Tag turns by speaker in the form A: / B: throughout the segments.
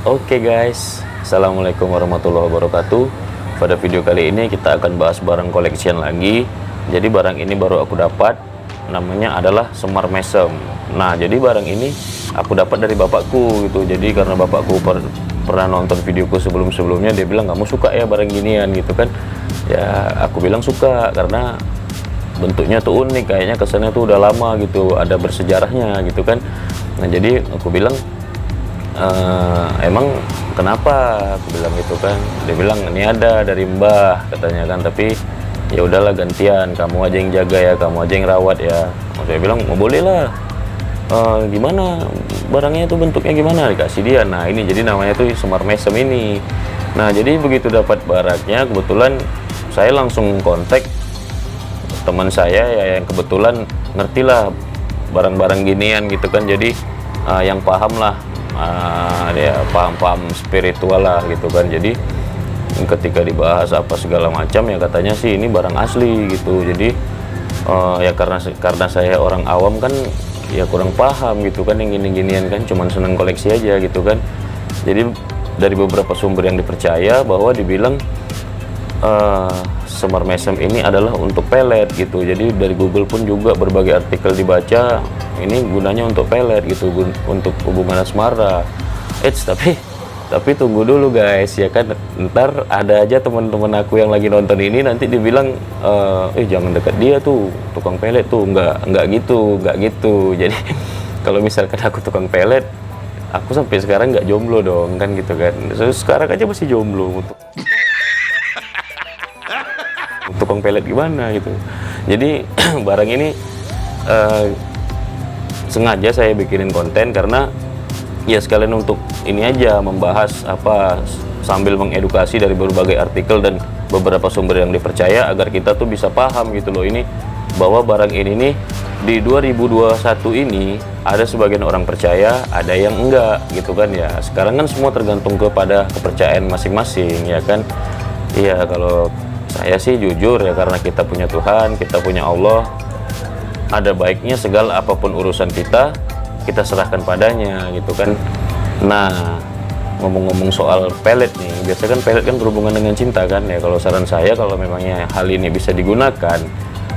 A: Oke guys, Assalamualaikum warahmatullahi wabarakatuh. Pada video kali ini kita akan bahas barang collection lagi. Jadi barang ini baru aku dapat, namanya adalah semar mesem. Nah, jadi barang ini aku dapat dari bapakku gitu. Jadi karena bapakku pernah nonton videoku sebelumnya, dia bilang kamu suka ya barang ginian gitu kan. Ya aku bilang suka karena bentuknya tuh unik, kayaknya kesannya tuh udah lama gitu, ada bersejarahnya gitu kan. Nah jadi aku bilang, emang kenapa, aku bilang gitu kan. Dia bilang ini ada dari mbah katanya kan, tapi ya udahlah gantian, kamu aja yang jaga ya, kamu aja yang rawat ya. Saya bilang oh, boleh lah. Gimana barangnya itu bentuknya gimana, dikasih dia. Nah ini jadi namanya tuh semar mesem ini. Nah jadi begitu dapat barangnya, kebetulan saya langsung kontak teman saya ya, yang kebetulan ngerti lah barang-barang ginian gitu kan. Jadi yang paham lah, dia paham spiritual lah gitu kan. Jadi ketika dibahas apa segala macam ya katanya sih ini barang asli gitu. Jadi ya karena saya orang awam kan ya kurang paham gitu kan yang gini-ginian kan, cuman seneng koleksi aja gitu kan. Jadi dari beberapa sumber yang dipercaya bahwa dibilang semar mesem ini adalah untuk pelet gitu. Jadi dari Google pun juga berbagai artikel dibaca, ini gunanya untuk pelet gitu, untuk hubungan asmara. Tapi tunggu dulu guys ya kan, ntar ada aja teman-teman aku yang lagi nonton ini nanti dibilang jangan dekat dia tuh, tukang pelet tuh. Nggak gitu. Jadi kalau misalkan aku tukang pelet, aku sampai sekarang nggak jomblo dong kan gitu kan. Sekarang aja masih jomblo untuk tukang pelet gimana gitu. Jadi barang ini sengaja saya bikinin konten karena ya sekalian untuk ini aja, membahas apa sambil mengedukasi dari berbagai artikel dan beberapa sumber yang dipercaya agar kita tuh bisa paham gitu loh, ini bahwa barang ini nih di 2021 ini ada sebagian orang percaya, ada yang enggak gitu kan ya. Sekarang kan semua tergantung kepada kepercayaan masing-masing ya kan. Iya, kalau saya sih jujur ya, karena kita punya Tuhan, kita punya Allah, ada baiknya segala apapun urusan kita serahkan padanya gitu kan. Nah ngomong-ngomong soal pelet nih, biasanya kan pelet kan berhubungan dengan cinta kan ya. Kalau saran saya, kalau memangnya hal ini bisa digunakan,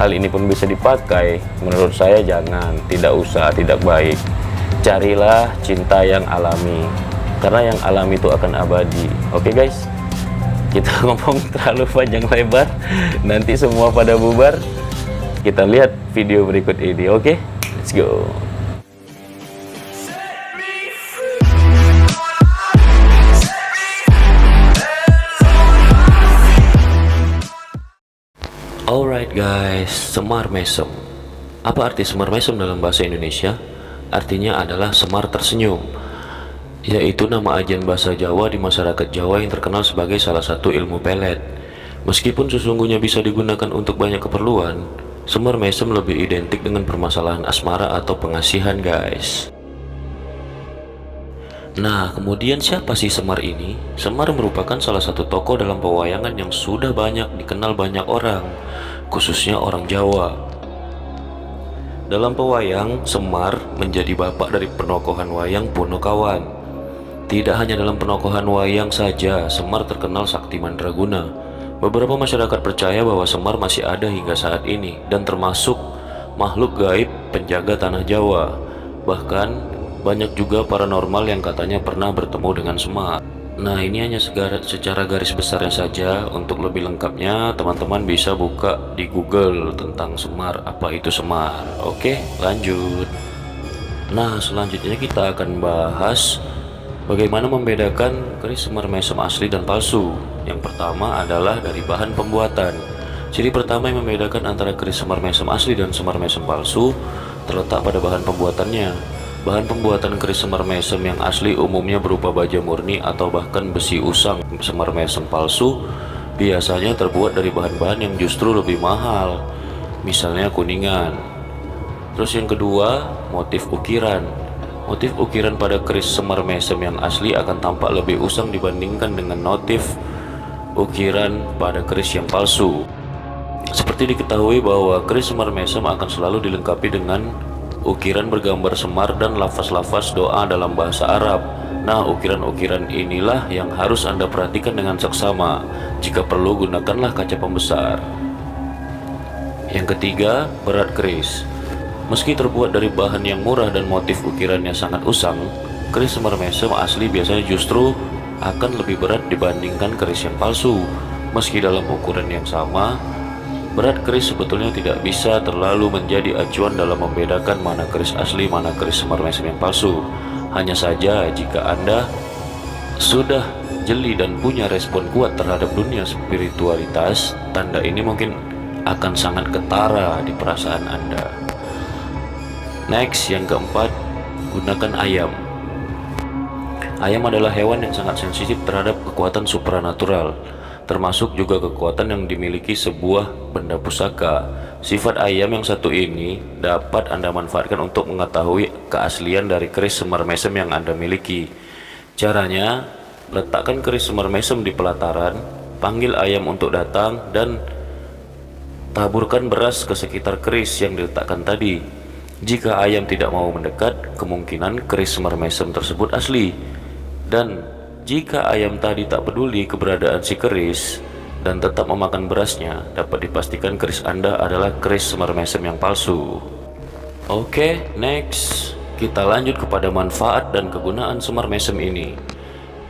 A: hal ini pun bisa dipakai, menurut saya jangan, tidak usah, tidak baik. Carilah cinta yang alami, karena yang alami itu akan abadi. Oke guys, kita ngomong terlalu panjang lebar, nanti semua pada bubar. Kita lihat video berikut ini. Oke, let's go. Alright guys, semar mesem. Apa arti semar mesem dalam bahasa Indonesia? Artinya adalah semar tersenyum, yaitu nama ajian bahasa Jawa di masyarakat Jawa yang terkenal sebagai salah satu ilmu pelet. Meskipun sesungguhnya bisa digunakan untuk banyak keperluan, semar mesem lebih identik dengan permasalahan asmara atau pengasihan guys. Nah, kemudian siapa sih Semar ini? Semar merupakan salah satu tokoh dalam pewayangan yang sudah banyak dikenal banyak orang, khususnya orang Jawa. Dalam pewayang, Semar menjadi bapak dari penokohan wayang Ponokawan. Tidak hanya dalam penokohan wayang saja, Semar terkenal sakti mandraguna. Beberapa masyarakat percaya bahwa Semar masih ada hingga saat ini dan termasuk makhluk gaib penjaga tanah Jawa. Bahkan banyak juga paranormal yang katanya pernah bertemu dengan Semar. Nah, ini hanya secara garis besarnya saja. Untuk lebih lengkapnya, teman-teman bisa buka di Google tentang Semar, apa itu Semar. Oke, lanjut. Nah, selanjutnya kita akan bahas bagaimana membedakan keris semar mesem asli dan palsu. Yang pertama adalah dari bahan pembuatan. Ciri pertama yang membedakan antara keris semar mesem asli dan semar mesem palsu terletak pada bahan pembuatannya. Bahan pembuatan keris semar mesem yang asli umumnya berupa baja murni atau bahkan besi usang. Semar mesem palsu biasanya terbuat dari bahan-bahan yang justru lebih mahal, misalnya kuningan. Terus yang kedua, motif ukiran. Motif ukiran pada keris semar mesem yang asli akan tampak lebih usang dibandingkan dengan motif ukiran pada keris yang palsu. Seperti diketahui bahwa keris semar mesem akan selalu dilengkapi dengan ukiran bergambar semar dan lafaz-lafaz doa dalam bahasa Arab. Nah, ukiran-ukiran inilah yang harus Anda perhatikan dengan seksama. Jika perlu, gunakanlah kaca pembesar. Yang ketiga, berat keris. Meski terbuat dari bahan yang murah dan motif ukirannya sangat usang, keris semar mesem asli biasanya justru akan lebih berat dibandingkan keris yang palsu. Meski dalam ukuran yang sama, berat keris sebetulnya tidak bisa terlalu menjadi acuan dalam membedakan mana keris asli, mana keris semar mesem yang palsu. Hanya saja jika Anda sudah jeli dan punya respon kuat terhadap dunia spiritualitas, tanda ini mungkin akan sangat ketara di perasaan Anda. Next, yang keempat, gunakan ayam. Ayam adalah hewan yang sangat sensitif terhadap kekuatan supranatural, termasuk juga kekuatan yang dimiliki sebuah benda pusaka. Sifat ayam yang satu ini dapat Anda manfaatkan untuk mengetahui keaslian dari keris semar mesem yang Anda miliki. Caranya, letakkan keris semar mesem di pelataran, panggil ayam untuk datang, dan taburkan beras ke sekitar keris yang diletakkan tadi. Jika ayam tidak mau mendekat, kemungkinan keris semar mesem tersebut asli. Dan jika ayam tadi tak peduli keberadaan si keris dan tetap memakan berasnya, dapat dipastikan keris Anda adalah keris semar mesem yang palsu. Oke, next kita lanjut kepada manfaat dan kegunaan semar mesem ini.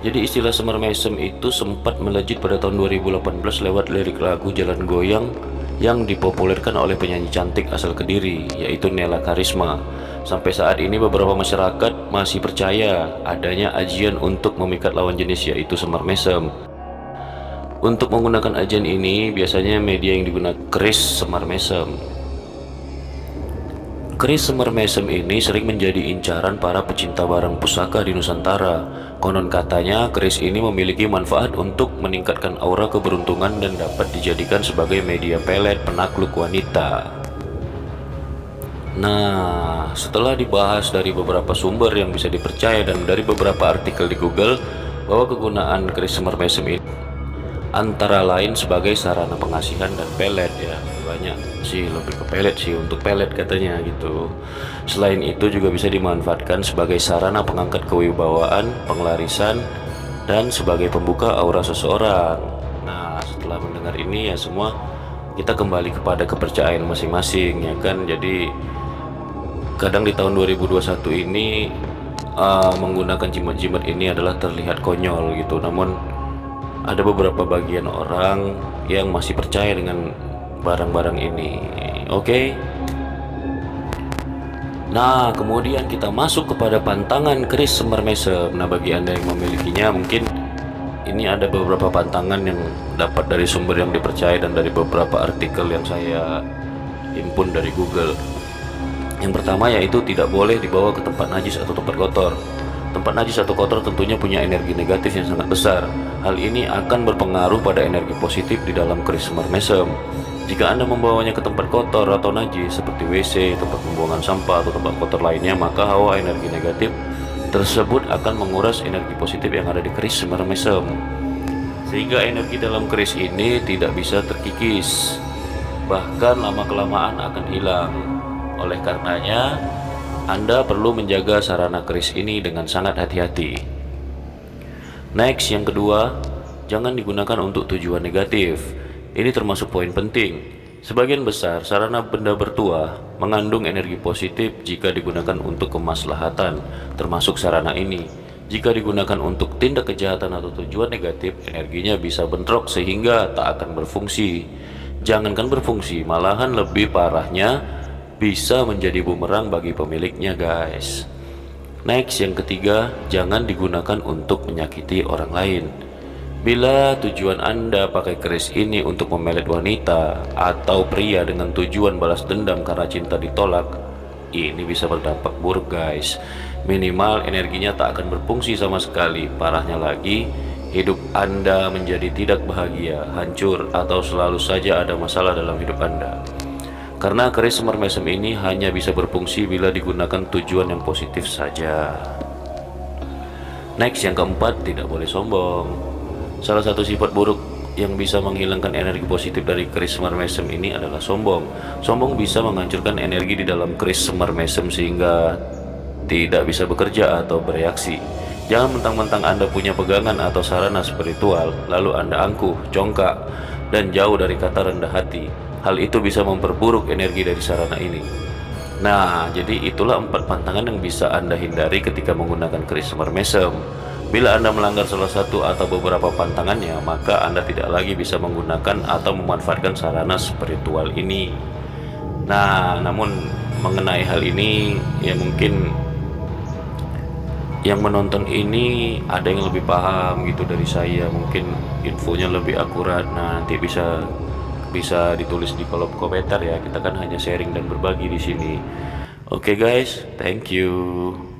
A: Jadi istilah semar mesem itu sempat melejit pada tahun 2018 lewat lirik lagu Jalan Goyang yang dipopulerkan oleh penyanyi cantik asal Kediri, yaitu Nela Karisma. Sampai saat ini beberapa masyarakat masih percaya adanya ajian untuk memikat lawan jenis, yaitu semar mesem. Untuk menggunakan ajian ini, biasanya media yang digunakan keris semar mesem. Keris semar mesem ini sering menjadi incaran para pecinta barang pusaka di Nusantara. Konon katanya keris ini memiliki manfaat untuk meningkatkan aura keberuntungan dan dapat dijadikan sebagai media pelet penakluk wanita. Nah, setelah dibahas dari beberapa sumber yang bisa dipercaya dan dari beberapa artikel di Google, bahwa kegunaan keris semar mesem ini antara lain sebagai sarana pengasihan dan pelet, ya banyak sih lebih ke pelet sih, untuk pelet katanya gitu. Selain itu juga bisa dimanfaatkan sebagai sarana pengangkat kewibawaan, penglarisan, dan sebagai pembuka aura seseorang. Nah, setelah mendengar ini ya semua kita kembali kepada kepercayaan masing-masing, ya kan. Jadi kadang di tahun 2021 ini menggunakan jimat-jimat ini adalah terlihat konyol gitu, namun ada beberapa bagian orang yang masih percaya dengan barang-barang ini. Oke. Nah, kemudian kita masuk kepada pantangan keris semar mesem. Nah, bagi Anda yang memilikinya, mungkin ini ada beberapa pantangan yang dapat dari sumber yang dipercaya dan dari beberapa artikel yang saya himpun dari Google. Yang pertama yaitu tidak boleh dibawa ke tempat najis atau tempat kotor. Tempat najis atau kotor tentunya punya energi negatif yang sangat besar. Hal ini akan berpengaruh pada energi positif di dalam keris semar mesem. Jika Anda membawanya ke tempat kotor atau najis seperti WC, tempat pembuangan sampah, atau tempat kotor lainnya, maka hawa energi negatif tersebut akan menguras energi positif yang ada di keris semar mesem, sehingga energi dalam keris ini tidak bisa terkikis, bahkan lama-kelamaan akan hilang. Oleh karenanya, Anda perlu menjaga sarana keris ini dengan sangat hati-hati. Next, yang kedua, jangan digunakan untuk tujuan negatif. Ini termasuk poin penting. Sebagian besar sarana benda bertuah mengandung energi positif jika digunakan untuk kemaslahatan, termasuk sarana ini. Jika digunakan untuk tindak kejahatan atau tujuan negatif, energinya bisa bentrok sehingga tak akan berfungsi. Jangankan berfungsi, malahan lebih parahnya bisa menjadi bumerang bagi pemiliknya, guys. Next, yang ketiga, jangan digunakan untuk menyakiti orang lain. Bila tujuan Anda pakai keris ini untuk memelet wanita atau pria dengan tujuan balas dendam karena cinta ditolak, ini bisa berdampak buruk, guys. Minimal energinya tak akan berfungsi sama sekali. Parahnya lagi, hidup Anda menjadi tidak bahagia, hancur, atau selalu saja ada masalah dalam hidup Anda. Karena keris semar mesem ini hanya bisa berfungsi bila digunakan tujuan yang positif saja. Next, yang keempat, tidak boleh sombong. Salah satu sifat buruk yang bisa menghilangkan energi positif dari keris semar mesem ini adalah sombong. Sombong bisa menghancurkan energi di dalam keris semar mesem sehingga tidak bisa bekerja atau bereaksi. Jangan mentang-mentang Anda punya pegangan atau sarana spiritual, lalu Anda angkuh, congkak, dan jauh dari kata rendah hati. Hal itu bisa memperburuk energi dari sarana ini. Nah, jadi itulah 4 pantangan yang bisa Anda hindari ketika menggunakan keris semar mesem. Bila Anda melanggar salah satu atau beberapa pantangannya, maka Anda tidak lagi bisa menggunakan atau memanfaatkan sarana spiritual ini. Nah, namun mengenai hal ini, ya mungkin yang menonton ini ada yang lebih paham gitu dari saya, mungkin infonya lebih akurat. Nah, nanti bisa bisa ditulis di kolom komentar ya. Kita kan hanya sharing dan berbagi di sini. Oke guys, thank you.